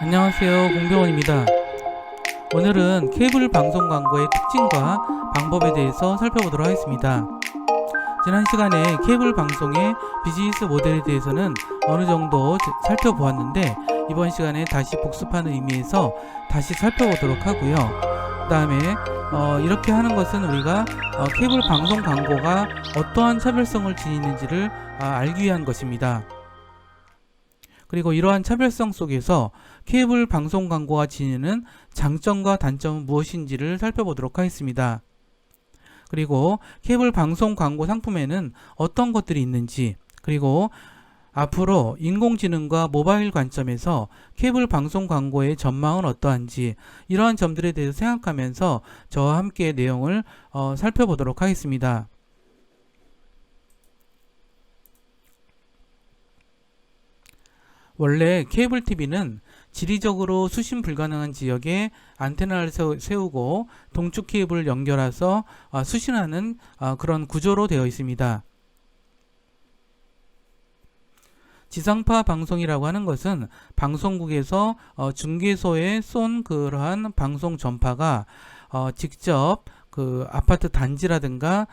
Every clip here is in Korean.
안녕하세요, 공병원입니다. 오늘은 케이블 방송 광고의 특징과 방법에 대해서 살펴보도록 하겠습니다. 지난 시간에 케이블 방송의 비즈니스 모델에 대해서는 어느 정도 살펴보았는데, 이번 시간에 다시 복습하는 의미에서 다시 살펴보도록 하고요. 그 다음에 이렇게 하는 것은 우리가 케이블 방송 광고가 어떠한 차별성을 지니는지를 알기 위한 것입니다. 그리고 이러한 차별성 속에서 케이블 방송 광고가 지니는 장점과 단점은 무엇인지를 살펴보도록 하겠습니다. 그리고 케이블 방송 광고 상품에는 어떤 것들이 있는지, 그리고 앞으로 인공지능과 모바일 관점에서 케이블 방송 광고의 전망은 어떠한지, 이러한 점들에 대해서 생각하면서 저와 함께 내용을 살펴보도록 하겠습니다. 원래 케이블 TV는 지리적으로 수신 불가능한 지역에 안테나를 세우고 동축 케이블을 연결해서 수신하는 그런 구조로 되어 있습니다. 지상파 방송이라고 하는 것은 방송국에서 중계소에 쏜 그러한 방송 전파가 직접 그 아파트 단지라든가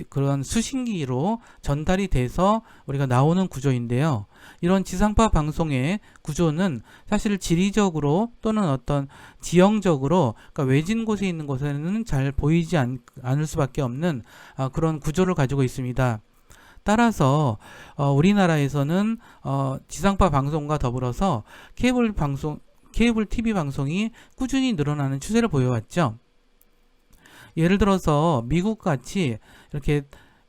그런 수신기로 전달이 돼서 우리가 나오는 구조인데요. 이런 지상파 방송의 구조는 사실 지리적으로 또는 어떤 지형적으로, 그러니까 외진 곳에 있는 곳에는 잘 보이지 않을 수밖에 없는 그런 구조를 가지고 있습니다. 따라서 우리나라에서는 지상파 방송과 더불어서 케이블 TV 방송이 꾸준히 늘어나는 추세를 보여왔죠. 예를 들어서 미국같이 이렇게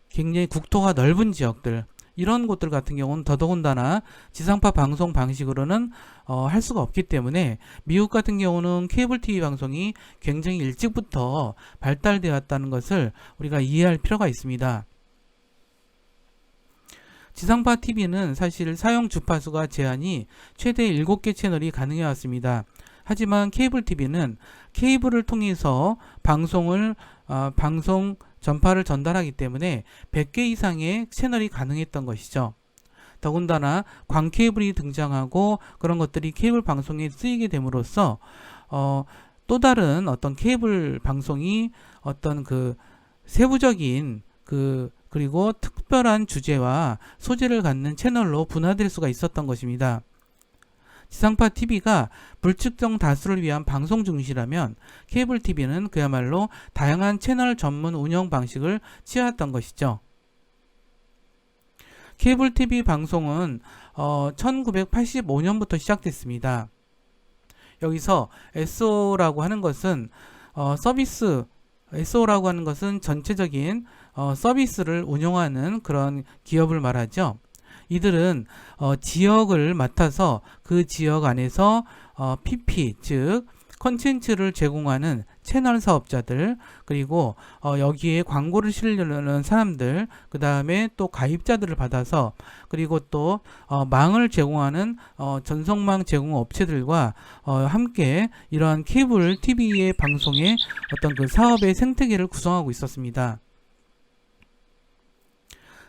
굉장히 국토가 넓은 지역들, 이런 곳들 같은 경우는 더더군다나 지상파 방송 방식으로는 할 수가 없기 때문에 미국 같은 경우는 케이블 TV 방송이 굉장히 일찍부터 발달되었다는 것을 우리가 이해할 필요가 있습니다. 지상파 TV는 사실 사용 주파수가 제한이 최대 7개 채널이 가능해 왔습니다. 하지만 케이블 TV는 케이블을 통해서 방송 전파를 전달하기 때문에 100개 이상의 채널이 가능했던 것이죠. 더군다나 광 케이블이 등장하고 그런 것들이 케이블 방송에 쓰이게 됨으로써 또 다른 어떤 케이블 방송이 어떤 그 세부적인 그리고 특별한 주제와 소재를 갖는 채널로 분화될 수가 있었던 것입니다. 지상파 TV가 불특정 다수를 위한 방송 중시라면 케이블 TV는 그야말로 다양한 채널 전문 운영 방식을 취하였던 것이죠. 케이블 TV 방송은 1985년부터 시작됐습니다. 여기서 SO라고 하는 것은 SO라고 하는 것은 전체적인 서비스를 운영하는 그런 기업을 말하죠. 이들은 지역을 맡아서 그 지역 안에서 PP, 즉 콘텐츠를 제공하는 채널 사업자들, 그리고 여기에 광고를 실으려는 사람들, 그 다음에 또 가입자들을 받아서, 그리고 또 망을 제공하는 전송망 제공 업체들과 함께 이러한 케이블 TV의 방송의 어떤 그 사업의 생태계를 구성하고 있었습니다.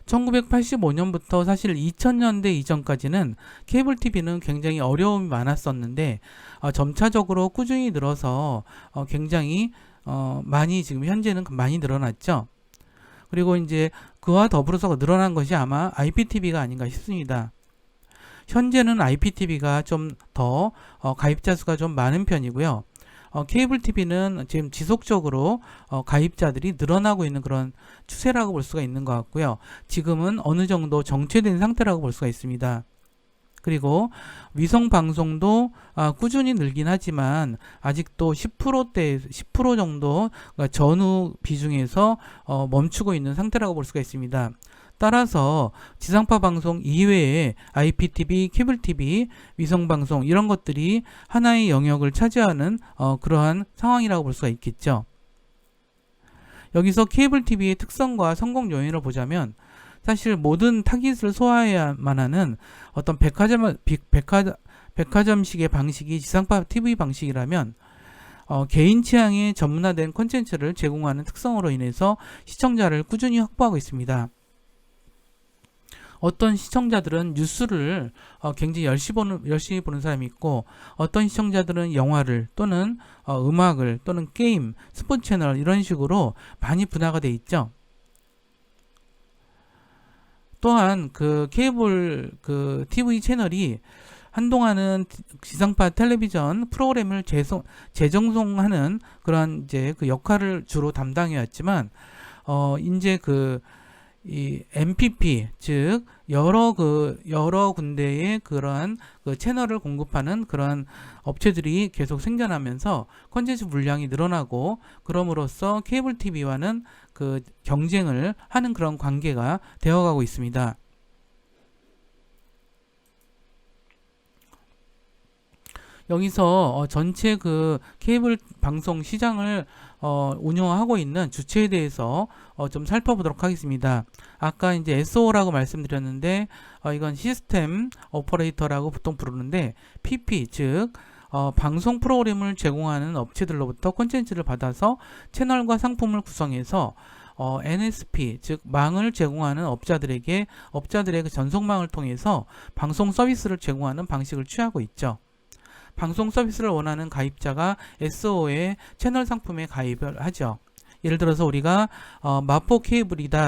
1985년부터 사실 2000년대 이전까지는 케이블 TV는 굉장히 어려움이 많았었는데 점차적으로 꾸준히 늘어서 굉장히 많이 지금 현재는 많이 늘어났죠. 그리고 이제 그와 더불어서 늘어난 것이 아마 IPTV가 아닌가 싶습니다. 현재는 IPTV가 좀 더 가입자 수가 좀 많은 편이고요. 케이블 TV는 지금 지속적으로 가입자들이 늘어나고 있는 그런 추세라고 볼 수가 있는 것 같고요. 지금은 어느 정도 정체된 상태라고 볼 수가 있습니다. 그리고 위성 방송도 꾸준히 늘긴 하지만 아직도 10% 정도 전후 비중에서 멈추고 있는 상태라고 볼 수가 있습니다. 따라서 지상파 방송 이외에 IPTV, 케이블 TV, 위성 방송 이런 것들이 하나의 영역을 차지하는 그러한 상황이라고 볼 수가 있겠죠. 여기서 케이블 TV의 특성과 성공 요인을 보자면 사실 모든 타깃을 소화해야만 하는 어떤 백화점식의 방식이 지상파 TV 방식이라면 개인 취향에 전문화된 콘텐츠를 제공하는 특성으로 인해서 시청자를 꾸준히 확보하고 있습니다. 어떤 시청자들은 뉴스를 굉장히 열심히 보는 사람이 있고, 어떤 시청자들은 영화를 또는 음악을 또는 게임, 스포츠 채널 이런 식으로 많이 분화가 돼 있죠. 또한 그 케이블 그 TV 채널이 한동안은 지상파 텔레비전 프로그램을 재정송하는 그런 이제 그 역할을 주로 담당해 왔지만, 이제 이 MPP, 즉 여러 군데의 그러한 그 채널을 공급하는 그런 업체들이 계속 생겨나면서 콘텐츠 물량이 늘어나고, 그럼으로써 케이블 TV와는 그 경쟁을 하는 그런 관계가 되어가고 있습니다. 여기서 전체 그 케이블 방송 시장을 운영하고 있는 주체에 대해서 좀 살펴보도록 하겠습니다. 아까 이제 SO라고 말씀드렸는데, 이건 시스템 오퍼레이터라고 보통 부르는데, PP 즉 방송 프로그램을 제공하는 업체들로부터 콘텐츠를 받아서 채널과 상품을 구성해서 NSP 즉 망을 제공하는 업자들의 그 전송망을 통해서 방송 서비스를 제공하는 방식을 취하고 있죠. 방송 서비스를 원하는 가입자가 SO의 채널 상품에 가입을 하죠. 예를 들어서 우리가 마포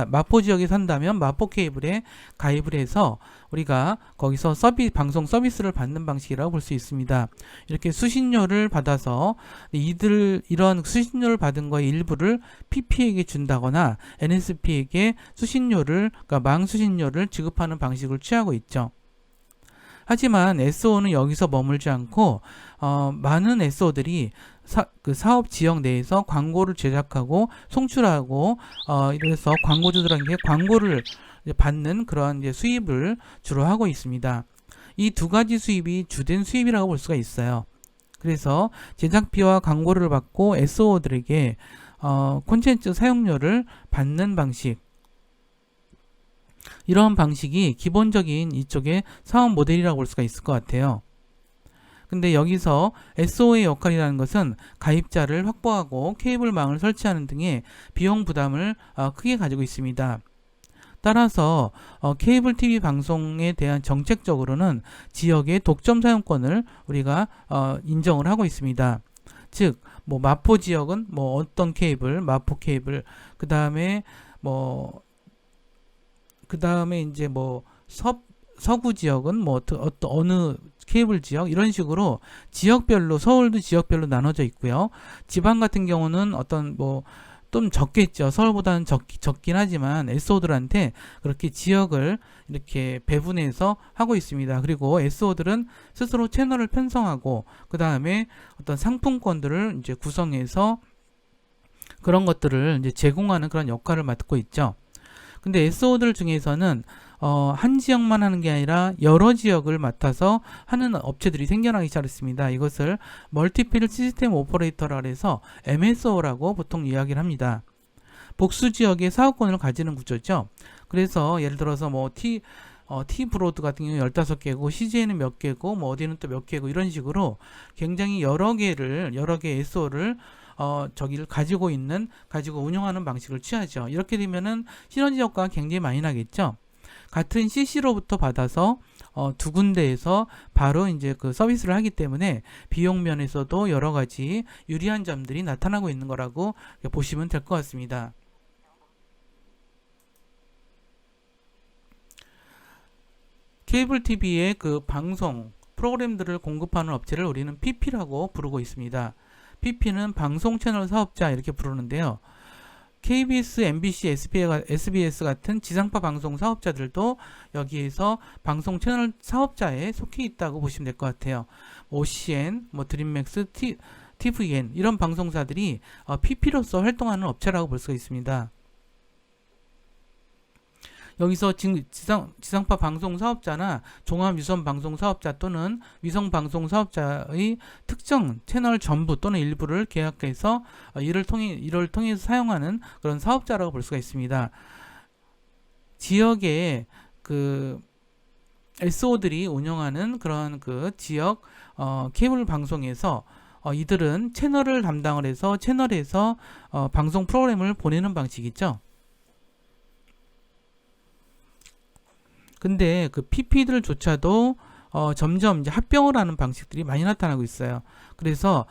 마포 지역에 산다면 마포 케이블에 가입을 해서 우리가 거기서 방송 서비스를 받는 방식이라고 볼 수 있습니다. 이렇게 수신료를 받아서 이런 수신료를 받은 거의 일부를 PP에게 준다거나 NSP에게 그러니까 망 수신료를 지급하는 방식을 취하고 있죠. 하지만 SO는 여기서 머물지 않고 많은 SO들이 그 사업 지역 내에서 광고를 제작하고 송출하고 이래서 광고주들에게 광고를 받는 그런 이제 수입을 주로 하고 있습니다. 이 두 가지 수입이 주된 수입이라고 볼 수가 있어요. 그래서 제작비와 광고를 받고 SO들에게 콘텐츠 사용료를 받는 방식, 이런 방식이 기본적인 이쪽의 사업 모델이라고 볼 수가 있을 것 같아요. 근데 여기서 SO의 역할이라는 것은 가입자를 확보하고 케이블망을 설치하는 등의 비용 부담을 크게 가지고 있습니다. 따라서 케이블 TV 방송에 대한 정책적으로는 지역의 독점 사용권을 우리가 인정을 하고 있습니다. 즉, 뭐 마포 지역은 뭐 어떤 케이블, 마포 케이블, 그 다음에 이제 뭐 서구 지역은 뭐 어느 케이블 지역, 이런 식으로 지역별로, 서울도 지역별로 나눠져 있고요. 지방 같은 경우는 어떤 뭐 좀 적겠죠. 서울보다는 적긴 하지만 SO들한테 그렇게 지역을 이렇게 배분해서 하고 있습니다. 그리고 SO들은 스스로 채널을 편성하고 그 다음에 어떤 상품권들을 이제 구성해서 그런 것들을 이제 제공하는 그런 역할을 맡고 있죠. 근데 SO들 중에서는 한 지역만 하는 게 아니라 여러 지역을 맡아서 하는 업체들이 생겨나기 시작했습니다. 이것을 멀티필 시스템 오퍼레이터라 해서 MSO라고 보통 이야기를 합니다. 복수 지역의 사업권을 가지는 구조죠. 그래서 예를 들어서 뭐 T브로드 같은 경우 15개고 CJ는 몇 개고 뭐 어디는 또 몇 개고 이런 식으로 굉장히 여러 개의 SO를 저기를 가지고 운영하는 방식을 취하죠. 이렇게 되면은 시너지 효과가 굉장히 많이 나겠죠. 같은 CC로부터 받아서 두 군데에서 바로 이제 그 서비스를 하기 때문에 비용 면에서도 여러 가지 유리한 점들이 나타나고 있는 거라고 보시면 될 것 같습니다. 케이블 TV의 그 방송 프로그램들을 공급하는 업체를 우리는 PP라고 부르고 있습니다. PP는 방송 채널 사업자 이렇게 부르는데요. KBS, MBC, SBS 같은 지상파 방송 사업자들도 여기에서 방송 채널 사업자에 속해 있다고 보시면 될 것 같아요. OCN, 뭐 드림맥스, TVN 이런 방송사들이 PP로서 활동하는 업체라고 볼 수가 있습니다. 여기서 지금 지상파 방송 사업자나 종합 유선 방송 사업자 또는 위성 방송 사업자의 특정 채널 전부 또는 일부를 계약해서 이를 통해서 사용하는 그런 사업자라고 볼 수가 있습니다. 지역의 그 SO들이 운영하는 그런 그 지역 케이블 방송에서 이들은 채널을 담당을 해서 채널에서 방송 프로그램을 보내는 방식이죠. 그 근데 그 PP들조차도 점점 이제 합병을 하는 방식들이 많이 나타나고 있어요. 그래서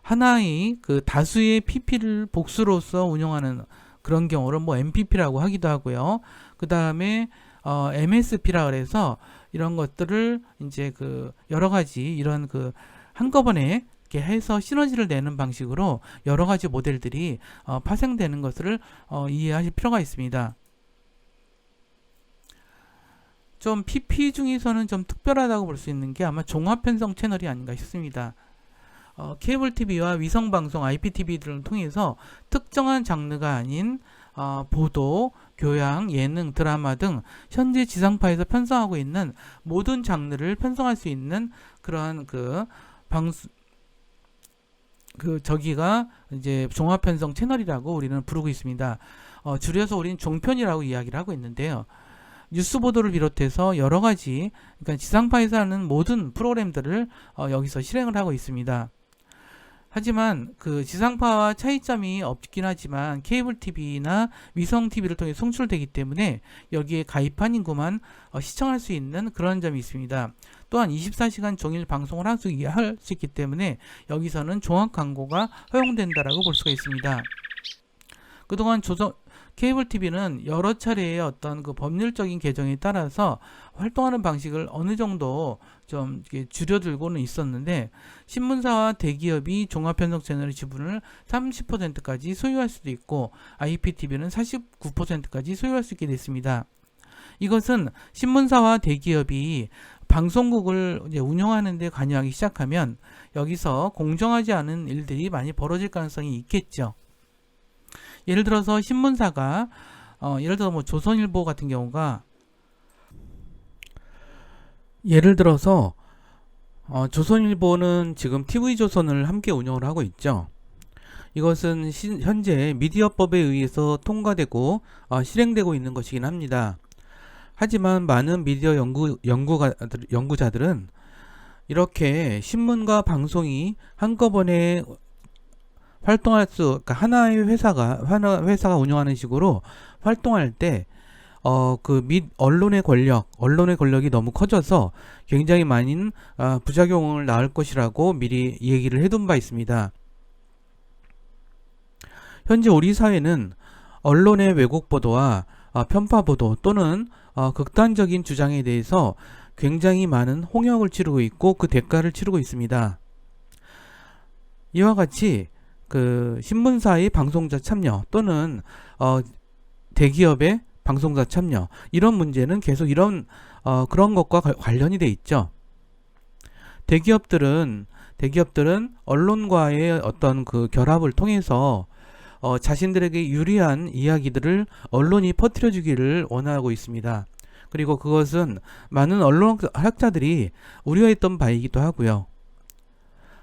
하나의 그 다수의 PP를 복수로서 운영하는 그런 경우를 뭐 MPP라고 하기도 하고요. 그 다음에 MSP라 그래서 이런 것들을 이제 그 여러 가지 이런 그 한꺼번에 이렇게 해서 시너지를 내는 방식으로 여러 가지 모델들이 파생되는 것을 이해하실 필요가 있습니다. 좀 PP 중에서는 좀 특별하다고 볼 수 있는 게 아마 종합 편성 채널이 아닌가 싶습니다. 케이블 TV와 위성 방송 IPTV들을 통해서 특정한 장르가 아닌 보도, 교양, 예능, 드라마 등 현재 지상파에서 편성하고 있는 모든 장르를 편성할 수 있는 그러한 저기가 이제 종합 편성 채널이라고 우리는 부르고 있습니다. 줄여서 우리는 종편이라고 이야기를 하고 있는데요. 뉴스 보도를 비롯해서 여러 가지 그러니까 지상파에서 하는 모든 프로그램들을 여기서 실행을 하고 있습니다. 하지만 그 지상파와 차이점이 없긴 하지만 케이블 TV나 위성 TV를 통해 송출되기 때문에 여기에 가입한 인구만 시청할 수 있는 그런 점이 있습니다. 또한 24시간 종일 방송을 할 수 있기 때문에 여기서는 종합 광고가 허용된다라고 볼 수가 있습니다. 그동안 케이블 TV는 여러 차례의 어떤 그 법률적인 개정에 따라서 활동하는 방식을 어느 정도 좀 줄여들고는 있었는데 신문사와 대기업이 종합편성 채널의 지분을 30%까지 소유할 수도 있고 IPTV는 49%까지 소유할 수 있게 됐습니다. 이것은 신문사와 대기업이 방송국을 이제 운영하는 데 관여하기 시작하면 여기서 공정하지 않은 일들이 많이 벌어질 가능성이 있겠죠. 예를 들어서 신문사가 예를 들어 뭐 조선일보 같은 경우가 예를 들어서 조선일보는 지금 TV조선을 함께 운영을 하고 있죠. 이것은 현재 미디어법에 의해서 통과되고 실행되고 있는 것이긴 합니다. 하지만 많은 미디어 연구자들은 이렇게 신문과 방송이 한꺼번에 활동할 그러니까 하나의 회사가 운영하는 식으로 활동할 때 언론의 권력이 너무 커져서 굉장히 많은 부작용을 낳을 것이라고 미리 얘기를 해둔 바 있습니다. 현재 우리 사회는 언론의 왜곡 보도와 편파 보도 또는 극단적인 주장에 대해서 굉장히 많은 홍역을 치르고 있고 그 대가를 치르고 있습니다. 이와 같이 그 신문사의 방송자 참여 또는 대기업의 방송자 참여 이런 문제는 계속 이런 그런 것과 관련이 돼 있죠. 대기업들은 언론과의 어떤 그 결합을 통해서 자신들에게 유리한 이야기들을 언론이 퍼뜨려 주기를 원하고 있습니다. 그리고 그것은 많은 언론학자들이 우려했던 바이기도 하고요.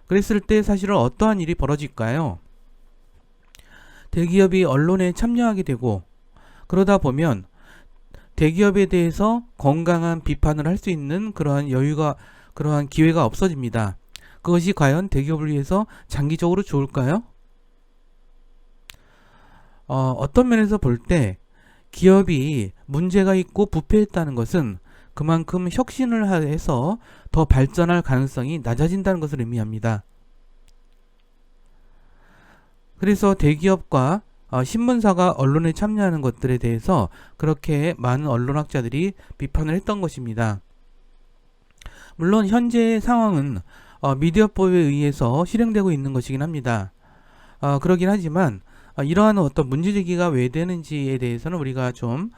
그랬을 때 사실은 어떠한 일이 벌어질까요? 대기업이 언론에 참여하게 되고 그러다 보면 대기업에 대해서 건강한 비판을 할 수 있는 그러한 기회가 없어집니다. 그것이 과연 대기업을 위해서 장기적으로 좋을까요? 어떤 면에서 볼 때 기업이 문제가 있고 부패했다는 것은 그만큼 혁신을 해서 더 발전할 가능성이 낮아진다는 것을 의미합니다. 그래서 대기업과 신문사가 언론에 참여하는 것들에 대해서 그렇게 많은 언론학자들이 비판을 했던 것입니다. 물론 현재의 상황은 미디어법에 의해서 실행되고 있는 것이긴 합니다. 그러긴 하지만 이러한 어떤 문제제기가 왜 되는지에 대해서는 우리가 좀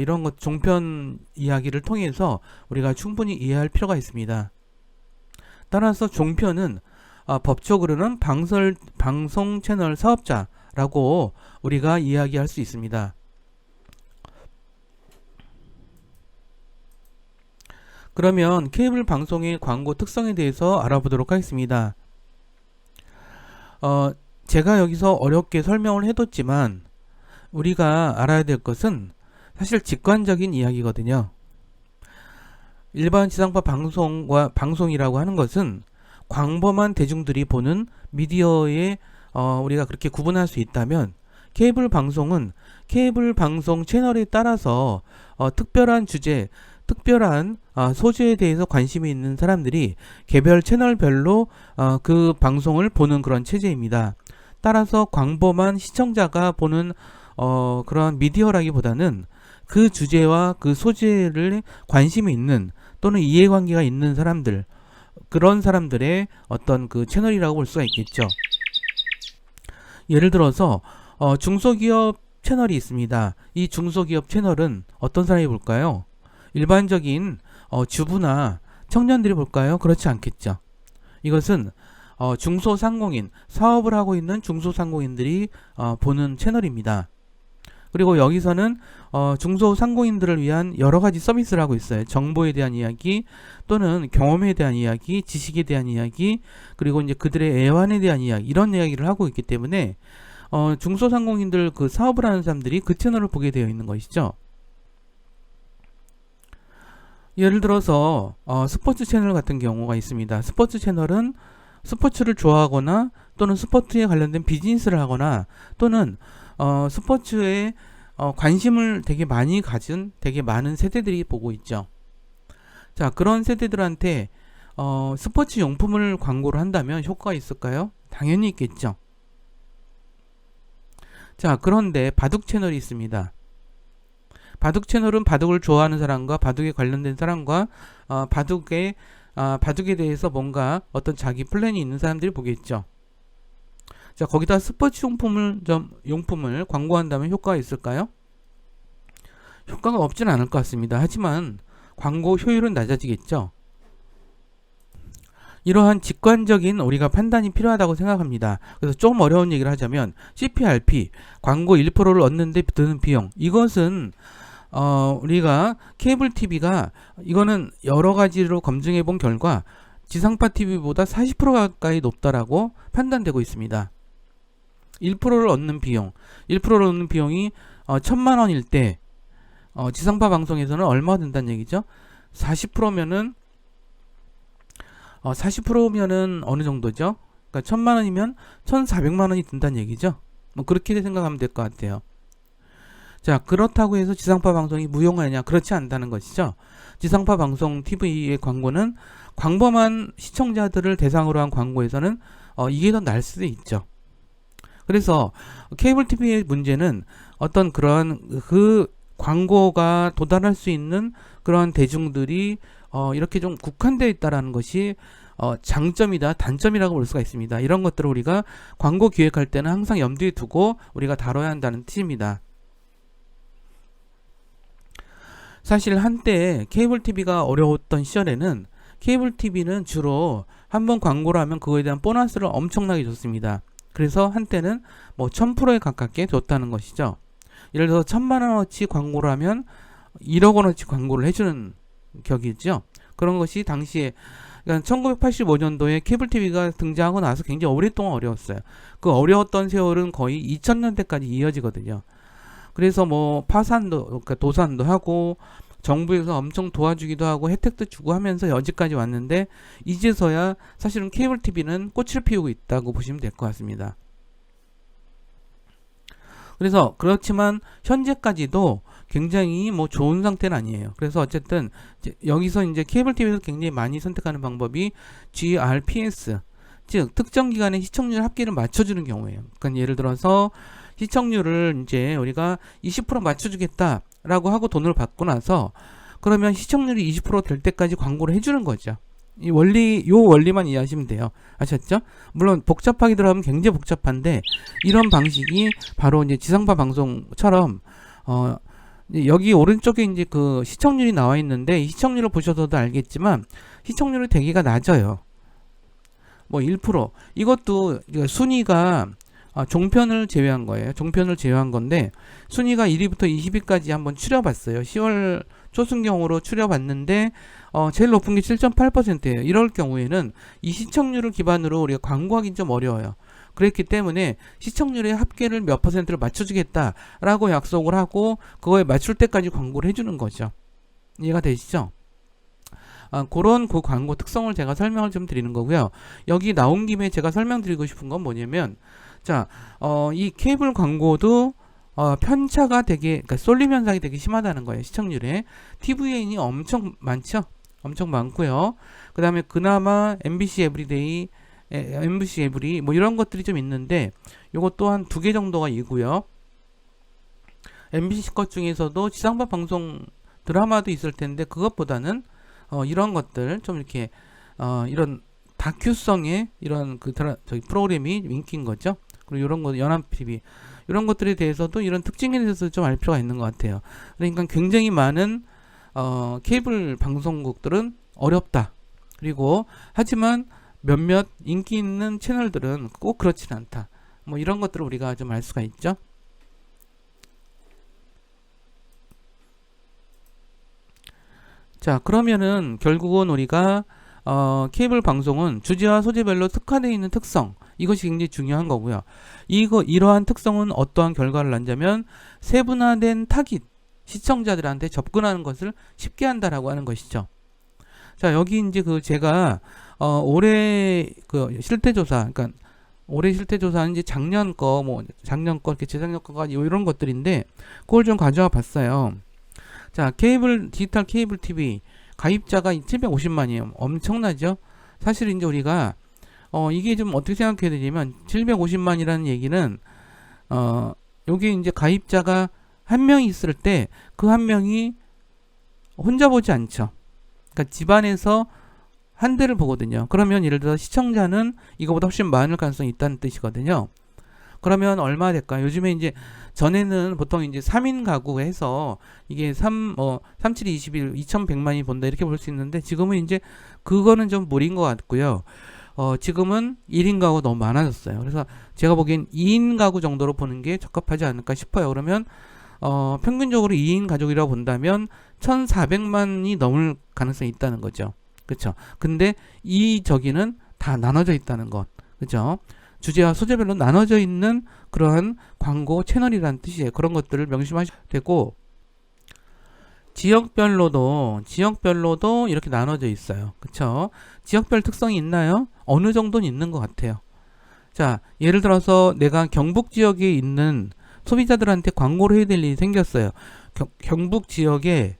이런 것 종편 이야기를 통해서 우리가 충분히 이해할 필요가 있습니다. 따라서 종편은 법적으로는 방송 채널 사업자라고 우리가 이야기할 수 있습니다. 그러면 케이블 방송의 광고 특성에 대해서 알아보도록 하겠습니다. 제가 여기서 어렵게 설명을 해뒀지만 우리가 알아야 될 것은 사실 직관적인 이야기거든요. 일반 지상파 방송이라고 하는 것은 광범한 대중들이 보는 미디어에 우리가 그렇게 구분할 수 있다면 케이블 방송은 케이블 방송 채널에 따라서 특별한 주제, 특별한 소재에 대해서 관심이 있는 사람들이 개별 채널별로 그 방송을 보는 그런 체제입니다. 따라서 광범한 시청자가 보는 그런 미디어라기보다는 그 주제와 그 소재를 관심이 있는 또는 이해관계가 있는 사람들, 그런 사람들의 어떤 그 채널이라고 볼 수가 있겠죠. 예를 들어서 중소기업 채널이 있습니다. 이 중소기업 채널은 어떤 사람이 볼까요? 일반적인 주부나 청년들이 볼까요? 그렇지 않겠죠. 이것은 중소상공인, 사업을 하고 있는 중소상공인들이 보는 채널입니다. 그리고 여기서는 중소상공인들을 위한 여러 가지 서비스를 하고 있어요. 정보에 대한 이야기, 또는 경험에 대한 이야기, 지식에 대한 이야기, 그리고 이제 그들의 애환에 대한 이야기, 이런 이야기를 하고 있기 때문에 중소상공인들 그 사업을 하는 사람들이 그 채널을 보게 되어 있는 것이죠. 예를 들어서 스포츠 채널 같은 경우가 있습니다. 스포츠 채널은 스포츠를 좋아하거나 또는 스포츠에 관련된 비즈니스를 하거나 또는 스포츠에 관심을 되게 많이 가진 되게 많은 세대들이 보고 있죠. 자, 그런 세대들한테 스포츠 용품을 광고를 한다면 효과가 있을까요? 당연히 있겠죠. 자, 그런데 바둑 채널이 있습니다. 바둑 채널은 바둑을 좋아하는 사람과 바둑에 관련된 사람과 바둑에 대해서 뭔가 어떤 자기 플랜이 있는 사람들이 보겠죠. 자, 거기다 스포츠 용품을 광고한다면 효과가 있을까요? 효과가 없지는 않을 것 같습니다. 하지만 광고 효율은 낮아지겠죠. 이러한 직관적인 우리가 판단이 필요하다고 생각합니다. 그래서 좀 어려운 얘기를 하자면 CPRP, 광고 1%를 얻는데 드는 비용, 이것은 우리가 케이블 TV가 이거는 여러 가지로 검증해 본 결과 지상파 TV보다 40% 가까이 높다라고 판단되고 있습니다. 1%를 얻는 비용, 1%를 얻는 비용이 1,000만 원일 때 지상파 방송에서는 얼마가 든다는 얘기죠? 40%면은 40%면은 어느 정도죠? 그러니까 1,000만 원이면 1,400만 원이 든다는 얘기죠. 뭐 그렇게 생각하면 될 것 같아요. 자, 그렇다고 해서 지상파 방송이 무용하냐? 그렇지 않다는 것이죠. 지상파 방송 TV의 광고는 광범한 시청자들을 대상으로 한 광고에서는 이게 더 나을 수도 있죠. 그래서 케이블 TV의 문제는 어떤 그런 그 광고가 도달할 수 있는 그런 대중들이 이렇게 좀 국한되어 있다라는 것이 장점이다, 단점이라고 볼 수가 있습니다. 이런 것들을 우리가 광고 기획할 때는 항상 염두에 두고 우리가 다뤄야 한다는 뜻입니다. 사실 한때 케이블 TV가 어려웠던 시절에는 케이블 TV는 주로 한번 광고를 하면 그거에 대한 보너스를 엄청나게 줬습니다. 그래서 한때는 뭐 1000%에 가깝게 줬다는 것이죠. 예를 들어서 1,000만 원어치 광고를 하면 1억 원어치 광고를 해주는 격이죠. 그런 것이 당시에 그러니까 1985년도에 케이블 TV가 등장하고 나서 굉장히 오랫동안 어려웠어요. 그 어려웠던 세월은 거의 2000년대까지 이어지거든요. 그래서 뭐 파산도, 그러니까 도산도 하고 정부에서 엄청 도와주기도 하고 혜택도 주고 하면서 여기까지 왔는데 이제서야 사실은 케이블 TV는 꽃을 피우고 있다고 보시면 될 것 같습니다. 그래서 그렇지만 현재까지도 굉장히 뭐 좋은 상태는 아니에요. 그래서 어쨌든 여기서 이제 케이블 TV에서 굉장히 많이 선택하는 방법이 GRPS, 즉 특정 기간의 시청률 합계를 맞춰주는 경우예요. 그러니까 예를 들어서 시청률을 이제 우리가 20% 맞춰주겠다라고 하고 돈을 받고 나서 그러면 시청률이 20% 될 때까지 광고를 해주는 거죠. 이 원리만 이해하시면 돼요. 아셨죠? 물론 복잡하게 들어가면 굉장히 복잡한데 이런 방식이 바로 이제 지상파 방송처럼 여기 오른쪽에 이제 그 시청률이 나와 있는데 이 시청률을 보셔서도 알겠지만 시청률이 되기가 낮아요. 뭐 1%. 이것도 순위가 종편을 제외한 거예요. 종편을 제외한 건데 순위가 1위부터 20위까지 한번 추려봤어요. 10월 초순경으로 추려봤는데 제일 높은 게 7.8%예요. 이럴 경우에는 이 시청률을 기반으로 우리가 광고하기 좀 어려워요. 그랬기 때문에 시청률의 합계를 몇 %를 맞춰주겠다라고 약속을 하고 그거에 맞출 때까지 광고를 해주는 거죠. 이해가 되시죠? 그런 그 광고 특성을 제가 설명을 좀 드리는 거고요. 여기 나온 김에 제가 설명드리고 싶은 건 뭐냐면 자, 이 케이블 광고도 편차가 되게, 그러니까 쏠림 현상이 되게 심하다는 거예요. 시청률에. TVN이 엄청 많죠. 엄청 많고요. 그 다음에 그나마 MBC 에브리데이, MBC 에브리 뭐 이런 것들이 좀 있는데 요것 또한 2개 정도가 이고요. MBC 것 중에서도 지상파 방송 드라마도 있을 텐데 그것보다는 이런 것들 좀 이렇게 이런 다큐성의 이런 저기 프로그램이 인기인 거죠. 그리고 이런 거 연합TV 이런 것들에 대해서도 이런 특징에 대해서 좀 알 필요가 있는 것 같아요. 그러니까 굉장히 많은 케이블 방송국들은 어렵다. 그리고 하지만 몇몇 인기 있는 채널들은 꼭 그렇지는 않다. 뭐 이런 것들을 우리가 좀 알 수가 있죠. 자, 그러면은 결국은 우리가 케이블 방송은 주제와 소재별로 특화되어 있는 특성, 이것이 굉장히 중요한 거고요. 이러한 특성은 어떠한 결과를 낳냐면 세분화된 타깃 시청자들한테 접근하는 것을 쉽게 한다라고 하는 것이죠. 자, 여기 이제 제가 올해 실태조사, 그러니까 올해 실태조사는 이제 작년 거, 이렇게 재작년 거가 이런 것들인데 그걸 좀 가져와 봤어요. 자, 디지털 케이블 TV 가입자가 750만이에요. 엄청나죠? 사실 이제 우리가 이게 좀 어떻게 생각해야 되냐면 750만이라는 얘기는 여기 이제 가입자가 한 명이 있을 때 그 한 명이 혼자 보지 않죠. 그러니까 집안에서 한 대를 보거든요. 그러면 예를 들어 시청자는 이거보다 훨씬 많을 가능성이 있다는 뜻이거든요. 그러면 얼마 될까요? 요즘에 이제 전에는 보통 이제 3인 가구 해서 이게 37이 21, 2100만이 본다 이렇게 볼 수 있는데 지금은 이제 그거는 좀 무리인 것 같고요. 지금은 1인 가구가 너무 많아졌어요. 그래서 제가 보기엔 2인 가구 정도로 보는 게 적합하지 않을까 싶어요. 그러면 평균적으로 2인 가족이라고 본다면 1400만이 넘을 가능성이 있다는 거죠. 그렇죠? 근데 저기는 다 나눠져 있다는 것. 그렇죠? 주제와 소재별로 나눠져 있는 그러한 광고 채널이라는 뜻이에요. 그런 것들을 명심하셔야 되고 지역별로도 이렇게 나눠져 있어요. 그쵸? 지역별 특성이 있나요? 어느 정도는 있는 것 같아요. 자, 예를 들어서 내가 경북 지역에 있는 소비자들한테 광고를 해야 될 일이 생겼어요. 경북 지역에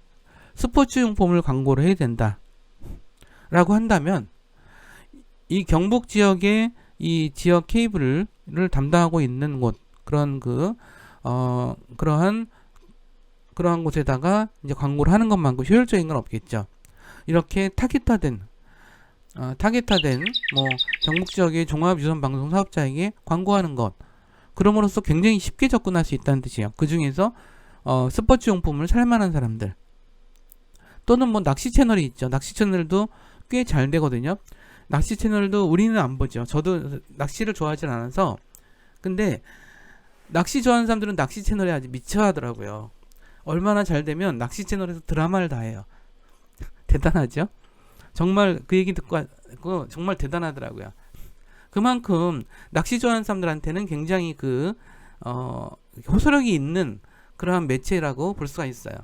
스포츠 용품을 광고를 해야 된다. 라고 한다면 이 경북 지역에 이 지역 케이블을 담당하고 있는 곳 그러한 곳에다가 이제 광고를 하는 것만큼 효율적인 건 없겠죠. 이렇게 타깃화된 경북 지역의 종합유선 방송 사업자에게 광고하는 것 그럼으로써 굉장히 쉽게 접근할 수 있다는 뜻이에요. 그 중에서 스포츠 용품을 살만한 사람들 또는 낚시 채널이 있죠. 낚시 채널도 꽤 잘 되거든요. 낚시 채널도 우리는 안 보죠. 저도 낚시를 좋아하진 않아서. 근데 낚시 좋아하는 사람들은 낚시 채널에 아주 미쳐하더라고요. 얼마나 잘 되면 낚시 채널에서 드라마를 다 해요. 대단하죠? 정말 그 얘기 듣고 정말 대단하더라고요. 그만큼 낚시 좋아하는 사람들한테는 굉장히 호소력이 있는 그러한 매체라고 볼 수가 있어요.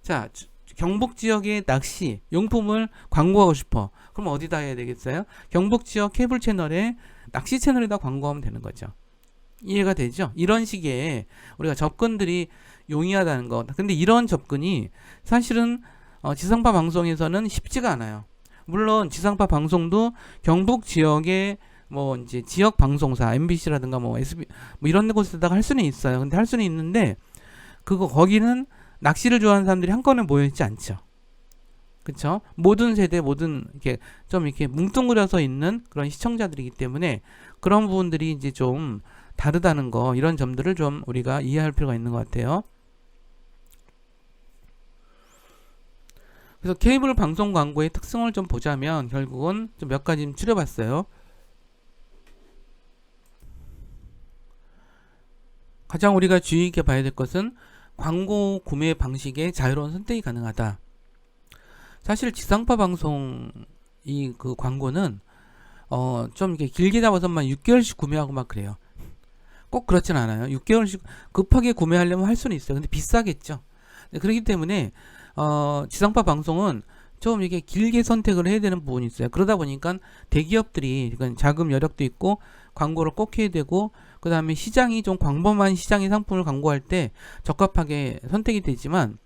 자, 경북 지역의 낚시 용품을 광고하고 싶어. 그럼 어디다 해야 되겠어요? 경북 지역 케이블 채널에 낚시 채널에다 광고하면 되는 거죠. 이해가 되죠? 이런 식의 우리가 접근들이 용이하다는 것. 근데 이런 접근이 사실은 지상파 방송에서는 쉽지가 않아요. 물론 지상파 방송도 경북 지역의 이제 지역 방송사 MBC라든가 SB 이런 곳에다가 할 수는 있어요. 근데 할 수는 있는데 거기는 낚시를 좋아하는 사람들이 한꺼번에 모여 있지 않죠. 그렇죠? 모든 세대 이렇게 좀 이렇게 뭉뚱그려서 있는 그런 시청자들이기 때문에 그런 부분들이 이제 좀 다르다는 거 이런 점들을 좀 우리가 이해할 필요가 있는 것 같아요. 그래서 케이블 방송 광고의 특성을 좀 보자면 결국은 좀 몇 가지 추려봤어요. 가장 우리가 주의 있게 봐야 될 것은 광고 구매 방식의 자유로운 선택이 가능하다. 사실 지상파 방송 광고는 좀 이렇게 길게 잡아서만 6개월씩 구매하고 막 그래요. 꼭 그렇진 않아요. 6개월씩 급하게 구매하려면 할 수는 있어요. 근데 비싸겠죠. 그렇기 때문에 지상파 방송은 좀 이게 길게 선택을 해야 되는 부분이 있어요. 그러다 보니까 대기업들이 자금 여력도 있고 광고를 꼭 해야 되고, 그 다음에 시장이 좀 광범한 시장의 상품을 광고할 때 적합하게 선택이 되지만,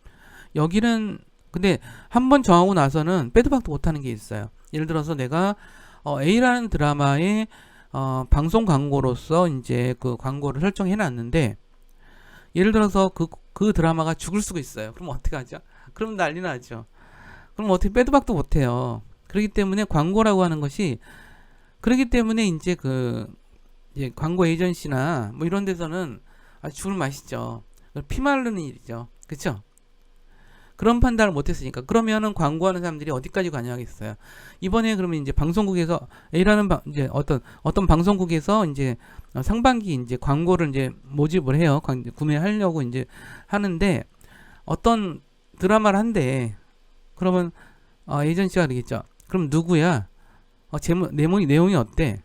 여기는 근데 한번 정하고 나서는 빼도 박도 못하는 게 있어요. 예를 들어서 내가 A라는 드라마의 방송 광고로서 이제 그 광고를 설정해 놨는데, 예를 들어서 그 드라마가 죽을 수가 있어요. 그럼 어떻게 하죠? 그럼 난리 나죠. 그럼 어떻게 빼도 박도 못해요. 그렇기 때문에 광고라고 하는 것이, 그렇기 때문에 이제 이제 광고 에이전시나 뭐 이런 데서는 아주 죽을 맛이죠. 피말르는 일이죠. 그쵸? 그런 판단을 못했으니까. 그러면은 광고하는 사람들이 어디까지 관여하겠어요? 이번에 그러면 이제 방송국에서 A라는 이제 어떤 방송국에서 이제 상반기 이제 광고를 이제 모집을 해요. 구매하려고 이제 하는데, 어떤 드라마를 한대. 그러면 에이전시가 되겠죠. 그럼 누구야? 내용이 어때?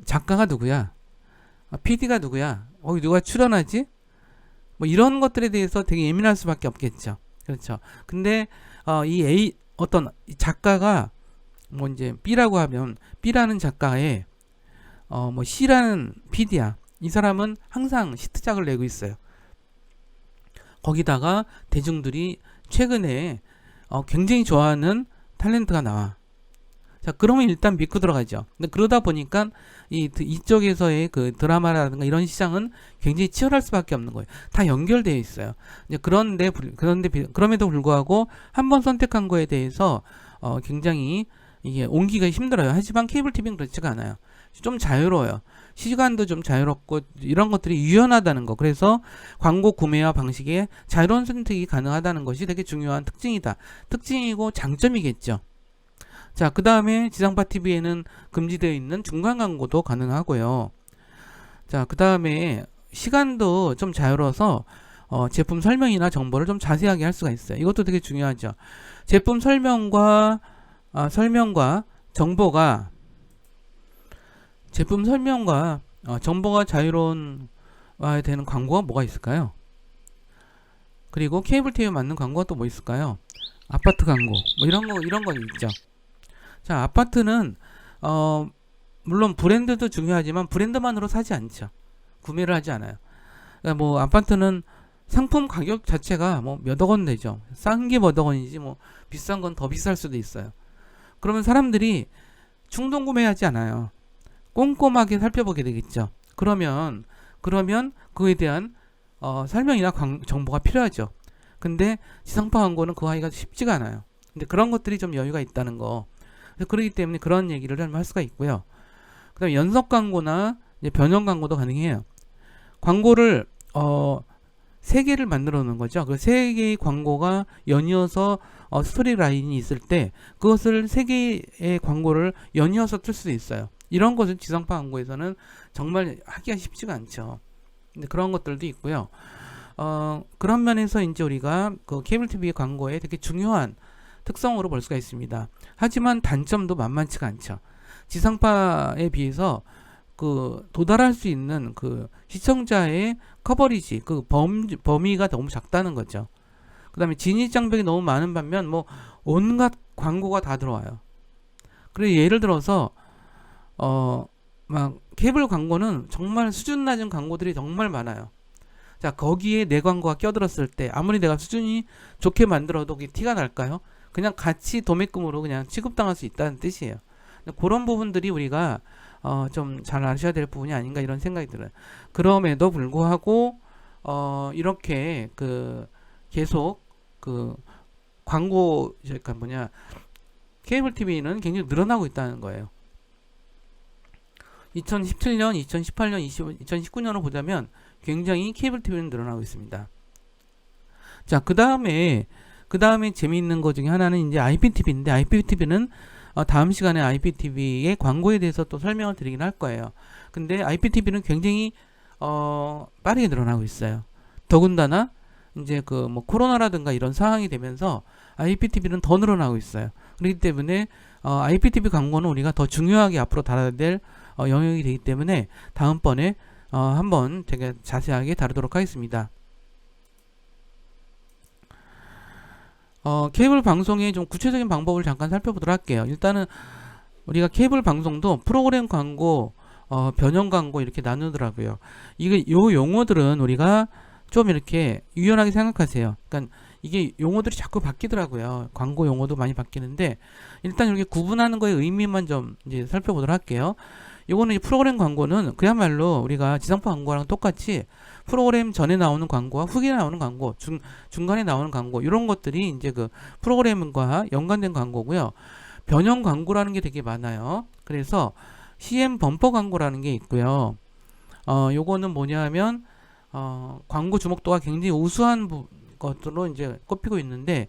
작가가 누구야? PD가 누구야? 누가 출연하지? 뭐 이런 것들에 대해서 되게 예민할 수밖에 없겠죠. 그렇죠. 근데 어떤 작가가 뭐 이제 B라고 하면, B라는 작가의 뭐 C라는 PD야. 이 사람은 항상 히트작을 내고 있어요. 거기다가 대중들이 최근에 굉장히 좋아하는 탤런트가 나와. 자, 그러면 일단 믿고 들어가죠. 근데 그러다 보니까 이쪽에서의 그 드라마라든가 이런 시장은 굉장히 치열할 수밖에 없는 거예요. 다 연결되어 있어요. 이제 그럼에도 불구하고 한 번 선택한 거에 대해서 굉장히 이게 옮기가 힘들어요. 하지만 케이블 TV는 그렇지가 않아요. 좀 자유로워요. 시간도 좀 자유롭고 이런 것들이 유연하다는 거. 그래서 광고 구매와 방식에 자유로운 선택이 가능하다는 것이 되게 중요한 특징이고 장점이겠죠. 자, 그 다음에 지상파 TV에는 금지되어 있는 중간 광고도 가능하고요. 자, 그 다음에 시간도 좀 자유로워서 제품 설명이나 정보를 좀 자세하게 할 수가 있어요. 이것도 되게 중요하죠. 제품 설명과 정보가 자유로운 와야 되는 광고가 뭐가 있을까요? 그리고 케이블 TV에 맞는 광고가 또 뭐 있을까요? 아파트 광고, 뭐 이런 거 있죠. 자, 아파트는 물론 브랜드도 중요하지만 브랜드만으로 사지 않죠. 구매를 하지 않아요. 그러니까 뭐 아파트는 상품 가격 자체가 뭐 몇억 원 되죠. 싼 게 몇억 원이지 뭐 비싼 건 더 비쌀 수도 있어요. 그러면 사람들이 충동 구매하지 않아요. 꼼꼼하게 살펴보게 되겠죠. 그러면 그거에 대한 설명이나 정보가 필요하죠. 근데 지상파 광고는 그거 하기가 쉽지가 않아요. 근데 그런 것들이 좀 여유가 있다는 거. 그렇기 때문에 그런 얘기를 할 수가 있고요. 그 다음에 연속 광고나 이제 변형 광고도 가능해요. 광고를 3개를 만들어 놓은 거죠. 그 3개의 광고가 연이어서 스토리 라인이 있을 때 그것을 3개의 광고를 연이어서 틀 수도 있어요. 이런 것은 지상파 광고에서는 정말 하기가 쉽지가 않죠. 근데 그런 것들도 있고요. 그런 면에서 이제 우리가 그 케이블 TV 광고에 되게 중요한 특성으로 볼 수가 있습니다. 하지만 단점도 만만치가 않죠. 지상파에 비해서 그 도달할 수 있는 그 시청자의 커버리지, 그 범위가 너무 작다는 거죠. 그 다음에 진입 장벽이 너무 많은 반면 뭐 온갖 광고가 다 들어와요. 그래서 예를 들어서 막 케이블 광고는 정말 수준 낮은 광고들이 정말 많아요. 자, 거기에 내 광고가 껴들었을 때 아무리 내가 수준이 좋게 만들어도 그게 티가 날까요? 그냥 같이 도매금으로 그냥 취급당할 수 있다는 뜻이에요. 그런 부분들이 우리가 좀 잘 아셔야 될 부분이 아닌가 이런 생각이 들어요. 그럼에도 불구하고 이렇게 계속 광고 그러니까 케이블 TV는 굉장히 늘어나고 있다는 거예요. 2017년, 2018년, 2019년을 보자면 굉장히 케이블 TV는 늘어나고 있습니다. 자, 그 다음에 재미있는 것 중에 하나는 이제 IPTV인데, IPTV는 다음 시간에 IPTV의 광고에 대해서 또 설명을 드리긴 할 거예요. 근데 IPTV는 굉장히 빠르게 늘어나고 있어요. 더군다나 이제 뭐 코로나라든가 이런 상황이 되면서 IPTV는 더 늘어나고 있어요. 그렇기 때문에 IPTV 광고는 우리가 더 중요하게 앞으로 다뤄야 될 영역이 되기 때문에 다음번에 한번 되게 자세하게 다루도록 하겠습니다. 케이블 방송의 좀 구체적인 방법을 잠깐 살펴보도록 할게요. 일단은 우리가 케이블 방송도 프로그램 광고, 변형 광고 이렇게 나누더라고요. 요 용어들은 우리가 좀 이렇게 유연하게 생각하세요. 그러니까 이게 용어들이 자꾸 바뀌더라고요. 광고 용어도 많이 바뀌는데 일단 이렇게 구분하는 거의 의미만 좀 이제 살펴보도록 할게요. 이거는 프로그램 광고는 그야말로 우리가 지상파 광고랑 똑같이 프로그램 전에 나오는 광고와 후에 나오는 광고, 중간에 나오는 광고 이런 것들이 이제 그 프로그램과 연관된 광고고요. 변형 광고라는 게 되게 많아요. 그래서 CM 범퍼 광고라는 게 있고요. 요거는 뭐냐면 광고 주목도가 굉장히 우수한 것으로 이제 꼽히고 있는데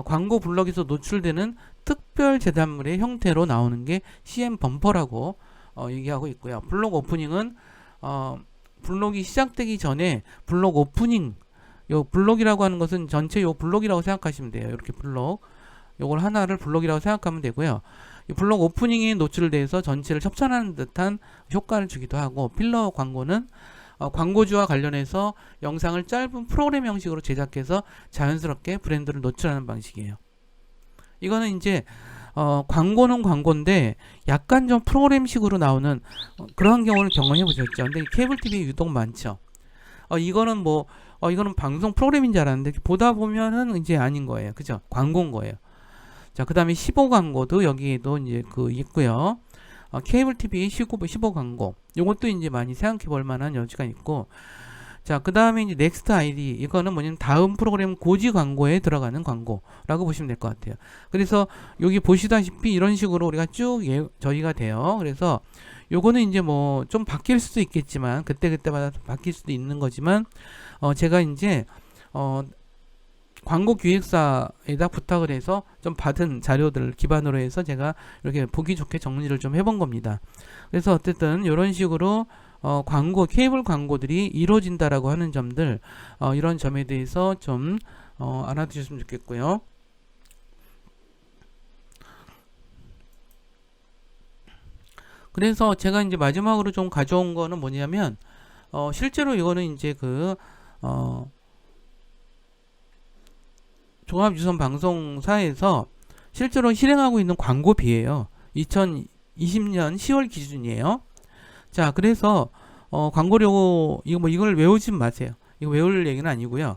광고 블럭에서 노출되는 특별 재단물의 형태로 나오는 게 CM 범퍼라고 얘기하고 있고요. 블록 오프닝은 블록이 시작되기 전에 블록 오프닝, 요 블록이라고 하는 것은 전체 요 블록이라고 생각하시면 돼요. 이렇게 블록, 요걸 하나를 블록이라고 생각하면 되고요. 이 블록 오프닝에 노출돼서 전체를 협찬하는 듯한 효과를 주기도 하고, 필러 광고는 광고주와 관련해서 영상을 짧은 프로그램 형식으로 제작해서 자연스럽게 브랜드를 노출하는 방식이에요. 이거는 이제 광고는 광고인데 약간 좀 프로그램식으로 나오는 그런 경우를 경험해 보셨죠. 근데 케이블 TV에 유독 많죠. 이거는 뭐 이거는 방송 프로그램인 줄 알았는데 보다 보면은 이제 아닌 거예요. 그죠? 광고인 거예요. 자, 그다음에 15 광고도 여기에도 이제 그 있고요. 케이블 TV 15 광고. 요것도 이제 많이 생각해 볼 만한 여지가 있고. 자, 그 다음에 이제 넥스트 아이디. 이거는 뭐냐면 다음 프로그램 고지 광고에 들어가는 광고라고 보시면 될 것 같아요. 그래서 여기 보시다시피 이런 식으로 우리가 쭉 저희가 돼요. 그래서 요거는 이제 뭐 좀 바뀔 수도 있겠지만 그때그때마다 바뀔 수도 있는 거지만 제가 이제 광고 기획사에다 부탁을 해서 좀 받은 자료들을 기반으로 해서 제가 이렇게 보기 좋게 정리를 좀 해본 겁니다. 그래서 어쨌든 이런 식으로 광고, 케이블 광고들이 이루어진다라고 하는 점들, 이런 점에 대해서 좀 알아두셨으면 좋겠고요. 그래서 제가 이제 마지막으로 좀 가져온 거는 뭐냐면 실제로 이거는 이제 그 종합유선 방송사에서 실제로 실행하고 있는 광고비예요. 2020년 10월 기준이에요. 자, 그래서 광고료 이걸 외우지 마세요. 이거 외울 얘기는 아니고요.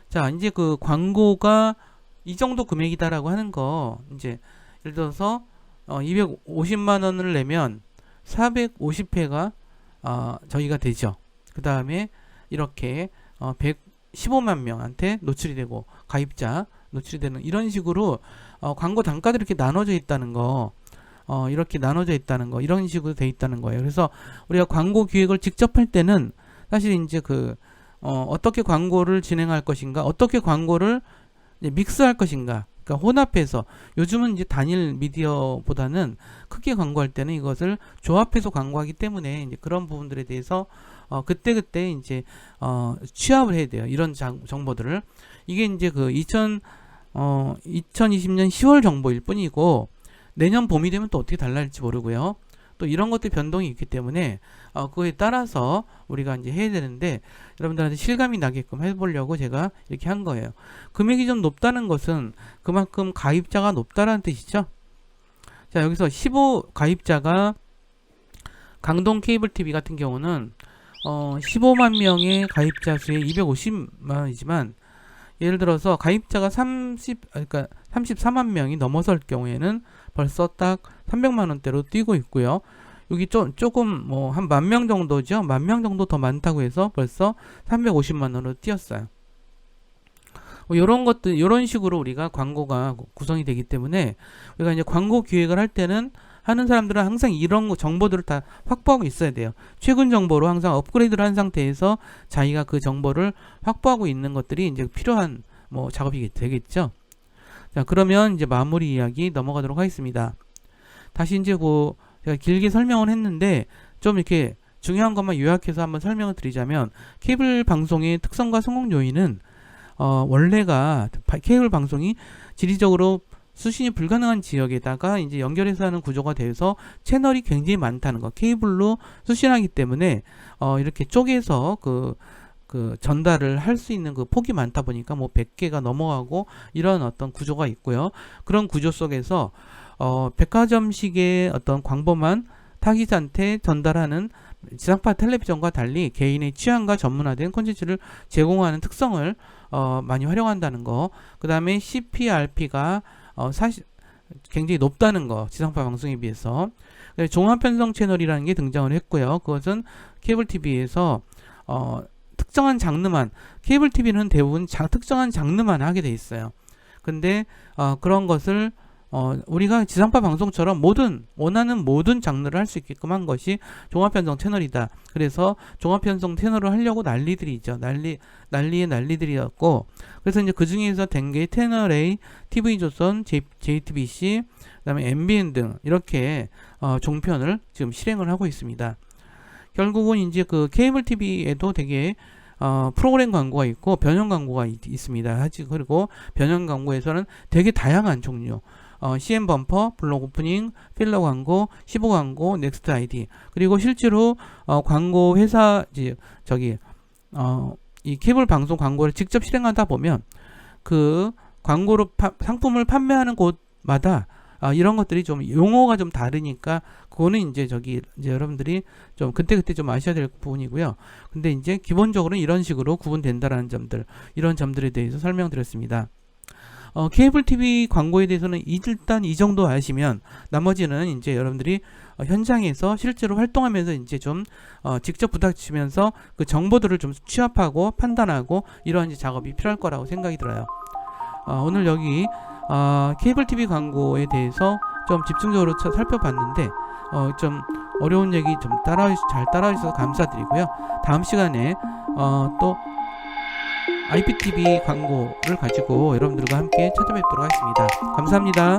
자, 이제 그 광고가 이 정도 금액이다라고 하는 거 이제 예를 들어서 250만 원을 내면 450회가 저희가 되죠. 그 다음에 이렇게 115만 명한테 노출이 되고 가입자 노출이 되는 이런 식으로 광고 단가들이 이렇게 나눠져 있다는 거, 이렇게 나눠져 있다는 거, 이런 식으로 돼 있다는 거예요. 그래서 우리가 광고 기획을 직접 할 때는 사실 이제 어떻게 광고를 진행할 것인가, 어떻게 광고를 이제 믹스할 것인가, 그러니까 혼합해서 요즘은 이제 단일 미디어보다는 크게 광고할 때는 이것을 조합해서 광고하기 때문에 이제 그런 부분들에 대해서 그때 이제 취합을 해야 돼요. 이런 정보들을. 이게 이제 2020년 10월 정보일 뿐이고 내년 봄이 되면 또 어떻게 달라질지 모르고요. 또 이런 것들 변동이 있기 때문에 그거에 따라서 우리가 이제 해야 되는데 여러분들한테 실감이 나게끔 해보려고 제가 이렇게 한 거예요. 금액이 좀 높다는 것은 그만큼 가입자가 높다는 뜻이죠. 자, 여기서 15 가입자가 강동 케이블 TV 같은 경우는 15만 명의 가입자 수에 250만 원이지만 예를 들어서 가입자가 34만 명이 넘어설 경우에는 벌써 딱 300만 원대로 뛰고 있고요. 여기 조금 뭐 한 10,000명 정도죠. 10,000명 정도 더 많다고 해서 벌써 350만 원으로 뛰었어요. 이런 것들, 이런 식으로 우리가 광고가 구성이 되기 때문에 우리가 이제 광고 기획을 할 때는 하는 사람들은 항상 이런 정보들을 다 확보하고 있어야 돼요. 최근 정보로 항상 업그레이드를 한 상태에서 자기가 그 정보를 확보하고 있는 것들이 이제 필요한 뭐 작업이 되겠죠. 자, 그러면 이제 마무리 이야기 넘어가도록 하겠습니다. 다시 이제 제가 길게 설명을 했는데 좀 이렇게 중요한 것만 요약해서 한번 설명을 드리자면 케이블 방송의 특성과 성공 요인은 원래가 케이블 방송이 지리적으로 수신이 불가능한 지역에다가 이제 연결해서 하는 구조가 돼서 채널이 굉장히 많다는 거. 케이블로 수신하기 때문에 이렇게 쪼개서 그 전달을 할 수 있는 그 폭이 많다 보니까 뭐 100개가 넘어가고 이런 어떤 구조가 있고요. 그런 구조 속에서 백화점식의 어떤 광범한 타깃한테 전달하는 지상파 텔레비전과 달리 개인의 취향과 전문화된 콘텐츠를 제공하는 특성을 많이 활용한다는 거. 그 다음에 CPRP가 사실 굉장히 높다는 거, 지상파 방송에 비해서. 종합편성 채널이라는 게 등장을 했고요. 그것은 케이블 TV에서 특정한 장르만, 케이블 TV는 대부분 특정한 장르만 하게 돼 있어요. 근데 그런 것을 우리가 지상파 방송처럼 원하는 모든 장르를 할 수 있게끔 한 것이 종합편성 채널이다. 그래서 종합편성 채널을 하려고 난리들이죠. 난리의 난리들이었고, 그래서 이제 그 중에서 된 게 채널 A, TV조선, JTBC, 그다음에 MBN 등 이렇게 종편을 지금 실행을 하고 있습니다. 결국은 이제 그 케이블 TV에도 되게 프로그램 광고가 있고 변형 광고가 있습니다. 그리고 변형 광고에서는 되게 다양한 종류, CM 범퍼, 블록 오프닝, 필러 광고, 15 광고, 넥스트 아이디, 그리고 실제로 광고 회사 이 케이블 방송 광고를 직접 실행하다 보면 그 광고로 상품을 판매하는 곳마다 이런 것들이 좀 용어가 좀 다르니까 그거는 이제 여러분들이 좀 그때그때 좀 아셔야 될 부분이고요. 근데 이제 기본적으로는 이런 식으로 구분된다라는 점들, 이런 점들에 대해서 설명드렸습니다. 케이블 TV 광고에 대해서는 일단 이 정도 아시면 나머지는 이제 여러분들이 현장에서 실제로 활동하면서 이제 좀 직접 부닥치면서 그 정보들을 좀 취합하고 판단하고 이런 작업이 필요할 거라고 생각이 들어요. 오늘 여기 케이블 TV 광고에 대해서 좀 집중적으로 살펴봤는데 좀 어려운 얘기 좀 잘 따라주셔서 감사드리고요. 다음 시간에 또 IPTV 광고를 가지고 여러분들과 함께 찾아뵙도록 하겠습니다. 감사합니다.